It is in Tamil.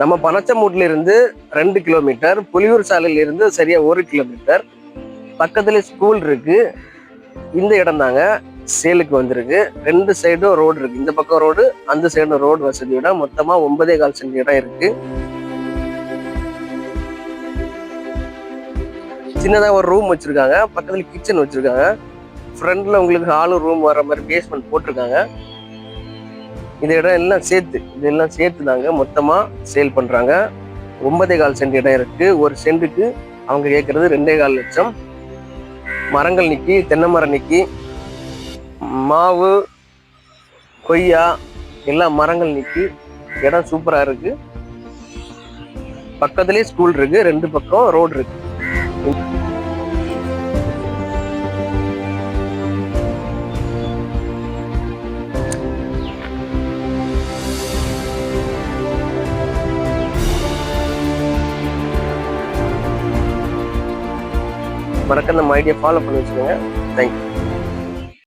நம்ம பனச்சமூட்ல இருந்து 2 கிலோமீட்டர், புலியூர் சாலையில இருந்து சரியா 1 கிலோமீட்டர். பக்கத்துல ஸ்கூல் இருக்கு. இந்த இடம் தாங்க சேலுக்கு வந்திருக்கு. 2 சைடும் ரோடு இருக்கு. இந்த பக்கம் ரோடு, அந்த சைடும் ரோடு வசதியோட மொத்தமா 9.25 சென்ட் இடம் இருக்கு. சின்னதா ஒரு ரூம் வச்சிருக்காங்க. பக்கத்துல கிச்சன் வச்சிருக்காங்க. ஃப்ரண்ட்ல உங்களுக்கு ஹாலும் ரூம் வர மாதிரி பேஸ்மெண்ட் போட்டிருக்காங்க. இந்த இடம் எல்லாம் சேர்த்து இதெல்லாம் சேர்த்து தாங்க மொத்தமா சேல் பண்றாங்க. 9.25 சென்ட் இடம் இருக்கு. ஒரு சென்ட்டுக்கு அவங்க கேட்கறது 2.25 லட்சம். மரங்கள் நிக்கி, தென்னை மரம் நிக்கி, மாவு, கொய்யா எல்லா மரங்கள் நிக்கி, இடம் சூப்பரா இருக்கு. பக்கத்துலயே ஸ்கூல் இருக்கு. 2 பக்கம் ரோடு இருக்கு. மறக்காம நம்ம ஐடியா ஃபாலோ பண்ணி வச்சுக்கோங்க. தேங்க்யூ.